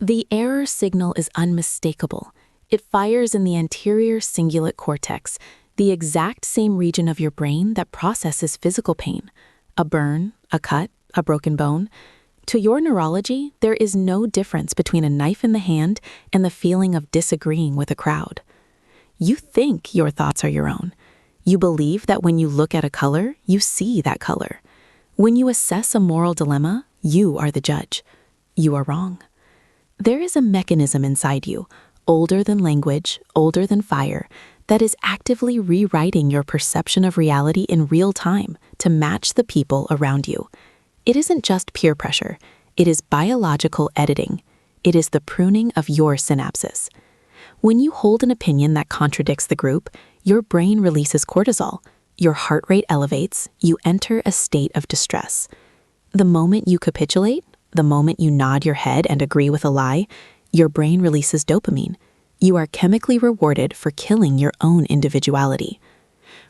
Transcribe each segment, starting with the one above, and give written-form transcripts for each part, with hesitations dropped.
The error signal is unmistakable. It fires in the anterior cingulate cortex, the exact same region of your brain that processes physical pain, a burn, a cut, a broken bone. To your neurology, there is no difference between a knife in the hand and the feeling of disagreeing with a crowd. You think your thoughts are your own. You believe that when you look at a color, you see that color. When you assess a moral dilemma, you are the judge. You are wrong. There is a mechanism inside you, older than language, older than fire, that is actively rewriting your perception of reality in real time to match the people around you. It isn't just peer pressure. It is biological editing. It is the pruning of your synapses. When you hold an opinion that contradicts the group, your brain releases cortisol. Your heart rate elevates. You enter a state of distress. The moment you capitulate, the moment you nod your head and agree with a lie, your brain releases dopamine. You are chemically rewarded for killing your own individuality.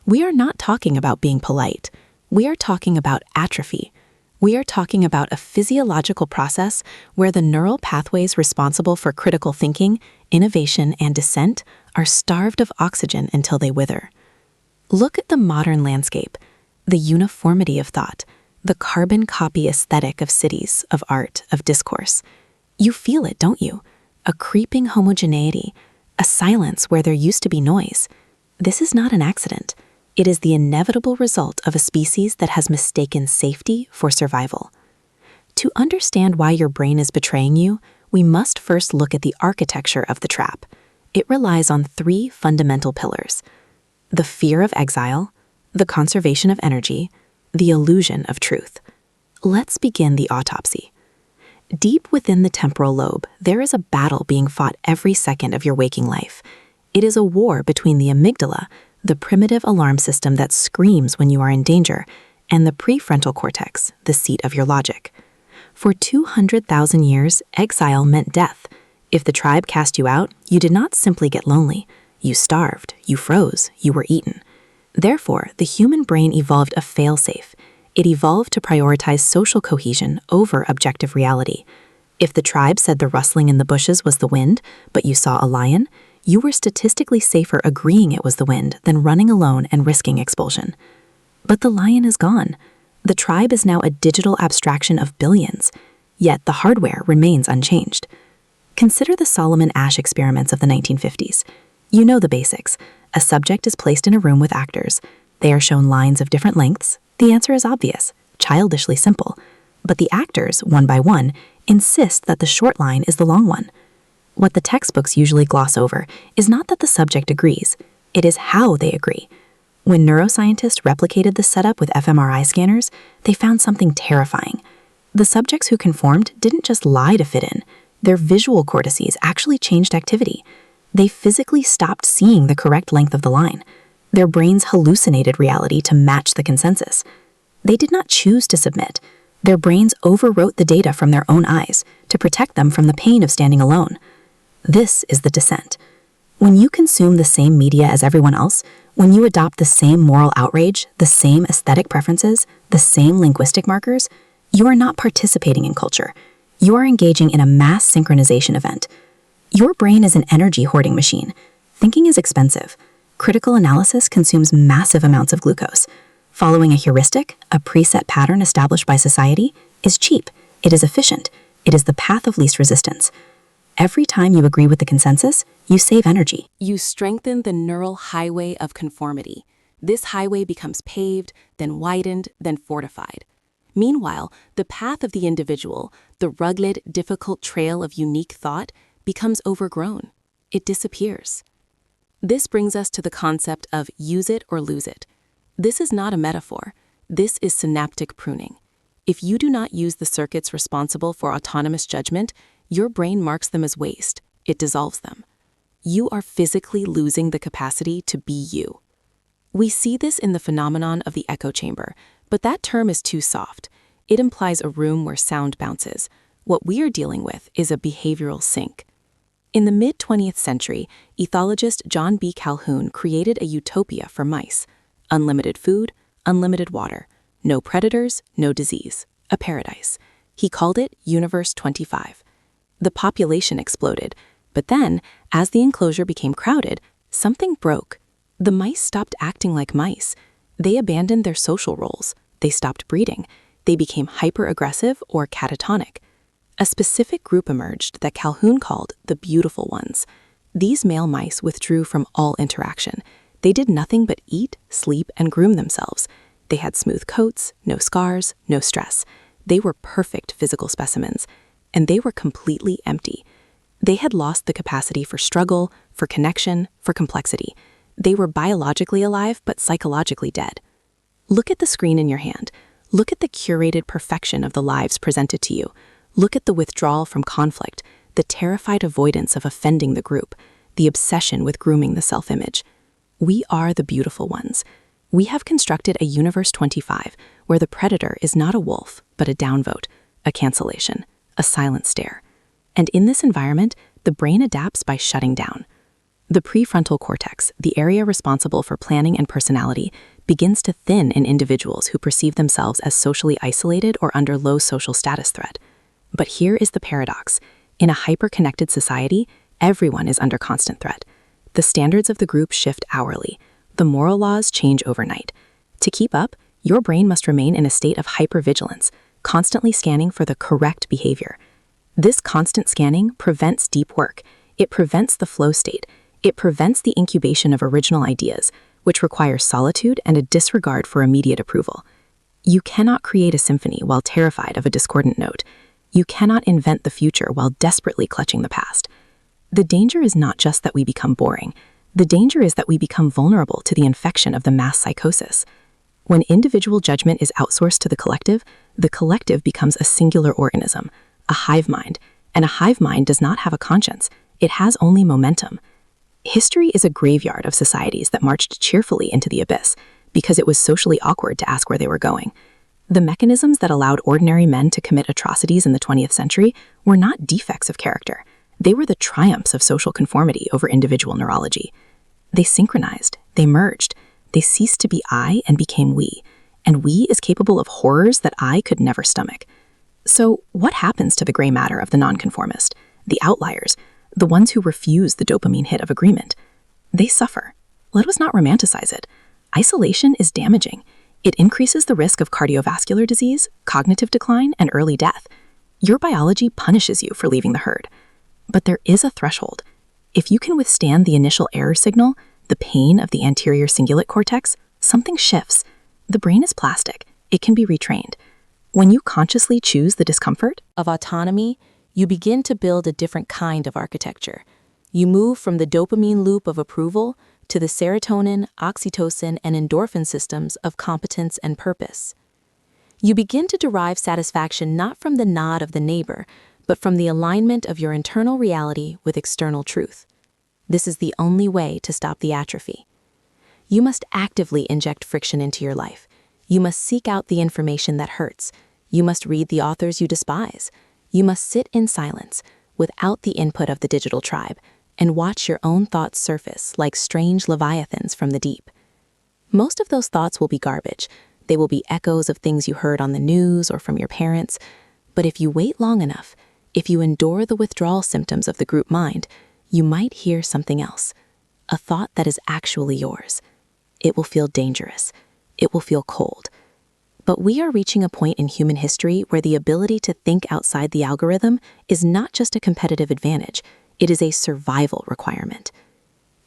We are not talking about being polite. We are talking about atrophy. We are talking about a physiological process where the neural pathways responsible for critical thinking, innovation, and dissent are starved of oxygen until they wither. Look at the modern landscape, the uniformity of thought, the carbon copy aesthetic of cities, of art, of discourse. You feel it, don't you? A creeping homogeneity, a silence where there used to be noise. This is not an accident. It is the inevitable result of a species that has mistaken safety for survival. To understand why your brain is betraying you, we must first look at the architecture of the trap. It relies on three fundamental pillars: the fear of exile, the conservation of energy, the illusion of truth. Let's begin the autopsy. Deep within the temporal lobe, there is a battle being fought every second of your waking life. It is a war between the amygdala, the primitive alarm system that screams when you are in danger, and the prefrontal cortex, the seat of your logic. For 200,000 years, exile meant death. If the tribe cast you out, you did not simply get lonely. You starved, you froze, you were eaten. Therefore, the human brain evolved a fail-safe. It evolved to prioritize social cohesion over objective reality. If the tribe said the rustling in the bushes was the wind, but you saw a lion, you were statistically safer agreeing it was the wind than running alone and risking expulsion. But the lion is gone. The tribe is now a digital abstraction of billions, yet the hardware remains unchanged. Consider the Solomon Asch experiments of the 1950s. You know the basics. A subject is placed in a room with actors. They are shown lines of different lengths. The answer is obvious, childishly simple. But the actors, one by one, insist that the short line is the long one. What the textbooks usually gloss over is not that the subject agrees, it is how they agree. When neuroscientists replicated this setup with fMRI scanners, they found something terrifying. The subjects who conformed didn't just lie to fit in. Their visual cortices actually changed activity. They physically stopped seeing the correct length of the line. Their brains hallucinated reality to match the consensus. They did not choose to submit. Their brains overwrote the data from their own eyes to protect them from the pain of standing alone. This is the descent. When you consume the same media as everyone else, when you adopt the same moral outrage, the same aesthetic preferences, the same linguistic markers, you are not participating in culture. You are engaging in a mass synchronization event. Your brain is an energy hoarding machine. Thinking is expensive. Critical analysis consumes massive amounts of glucose. Following a heuristic, a preset pattern established by society, is cheap. It is efficient. It is the path of least resistance. Every time you agree with the consensus, you save energy. You strengthen the neural highway of conformity. This highway becomes paved, then widened, then fortified. Meanwhile, the path of the individual, the rugged, difficult trail of unique thought, becomes overgrown. It disappears. This brings us to the concept of use it or lose it. This is not a metaphor. This is synaptic pruning. If you do not use the circuits responsible for autonomous judgment, your brain marks them as waste. It dissolves them. You are physically losing the capacity to be you. We see this in the phenomenon of the echo chamber, but that term is too soft. It implies a room where sound bounces. What we are dealing with is a behavioral sink. In the mid-20th century, ethologist John B. Calhoun created a utopia for mice. Unlimited food, unlimited water, no predators, no disease, a paradise. He called it Universe 25. The population exploded. But then, as the enclosure became crowded, something broke. The mice stopped acting like mice. They abandoned their social roles. They stopped breeding. They became hyper-aggressive or catatonic. A specific group emerged that Calhoun called the beautiful ones. These male mice withdrew from all interaction. They did nothing but eat, sleep, and groom themselves. They had smooth coats, no scars, no stress. They were perfect physical specimens, and they were completely empty. They had lost the capacity for struggle, for connection, for complexity. They were biologically alive but psychologically dead. Look at the screen in your hand. Look at the curated perfection of the lives presented to you. Look at the withdrawal from conflict, the terrified avoidance of offending the group, the obsession with grooming the self-image. We are the beautiful ones. We have constructed a Universe 25 where the predator is not a wolf, but a downvote, a cancellation, a silent stare. And in this environment, the brain adapts by shutting down. The prefrontal cortex, the area responsible for planning and personality, begins to thin in individuals who perceive themselves as socially isolated or under low social status threat. But here is the paradox. In a hyper-connected society, everyone is under constant threat. The standards of the group shift hourly. The moral laws change overnight. To keep up, your brain must remain in a state of hypervigilance, constantly scanning for the correct behavior. This constant scanning prevents deep work. It prevents the flow state. It prevents the incubation of original ideas, which requires solitude and a disregard for immediate approval. You cannot create a symphony while terrified of a discordant note. You cannot invent the future while desperately clutching the past. The danger is not just that we become boring. The danger is that we become vulnerable to the infection of the mass psychosis. When individual judgment is outsourced to the collective becomes a singular organism, a hive mind, and a hive mind does not have a conscience. It has only momentum. History is a graveyard of societies that marched cheerfully into the abyss because it was socially awkward to ask where they were going. The mechanisms that allowed ordinary men to commit atrocities in the 20th century were not defects of character. They were the triumphs of social conformity over individual neurology. They synchronized, they merged, they ceased to be I and became we, and we is capable of horrors that I could never stomach. So what happens to the gray matter of the nonconformist, the outliers, the ones who refuse the dopamine hit of agreement? They suffer. Let us not romanticize it. Isolation is damaging. It increases the risk of cardiovascular disease, cognitive decline, and early death. Your biology punishes you for leaving the herd. But there is a threshold. If you can withstand the initial error signal, the pain of the anterior cingulate cortex, something shifts. The brain is plastic. It can be retrained. When you consciously choose the discomfort of autonomy, you begin to build a different kind of architecture. You move from the dopamine loop of approval to the serotonin, oxytocin, and endorphin systems of competence and purpose. You begin to derive satisfaction not from the nod of the neighbor, but from the alignment of your internal reality with external truth. This is the only way to stop the atrophy. You must actively inject friction into your life. You must seek out the information that hurts. You must read the authors you despise. You must sit in silence, without the input of the digital tribe, and watch your own thoughts surface like strange leviathans from the deep. Most of those thoughts will be garbage. They will be echoes of things you heard on the news or from your parents. But if you wait long enough, if you endure the withdrawal symptoms of the group mind, you might hear something else, a thought that is actually yours. It will feel dangerous. It will feel cold. But we are reaching a point in human history where the ability to think outside the algorithm is not just a competitive advantage, it is a survival requirement.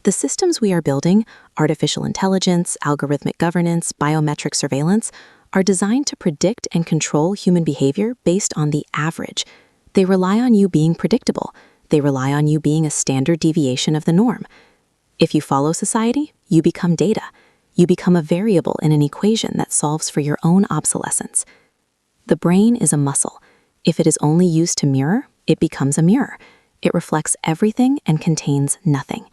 The systems we are building, artificial intelligence, algorithmic governance, biometric surveillance, are designed to predict and control human behavior based on the average. They rely on you being predictable. They rely on you being a standard deviation of the norm. If you follow society, you become data. You become a variable in an equation that solves for your own obsolescence. The brain is a muscle. If it is only used to mirror, it becomes a mirror. It reflects everything and contains nothing.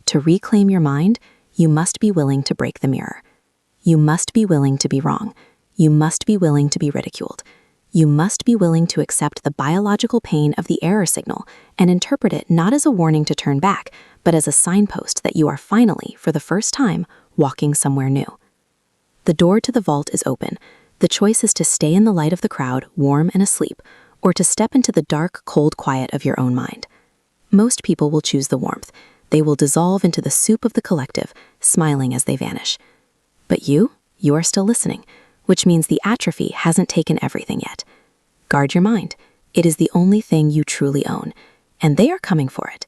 To reclaim your mind, you must be willing to break the mirror. You must be willing to be wrong. You must be willing to be ridiculed. You must be willing to accept the biological pain of the error signal and interpret it not as a warning to turn back, but as a signpost that you are finally, for the first time, walking somewhere new. The door to the vault is open. The choice is to stay in the light of the crowd, warm and asleep, or to step into the dark, cold quiet of your own mind. Most people will choose the warmth. They will dissolve into the soup of the collective, smiling as they vanish. But you are still listening, which means the atrophy hasn't taken everything yet. Guard your mind. It is the only thing you truly own, and they are coming for it.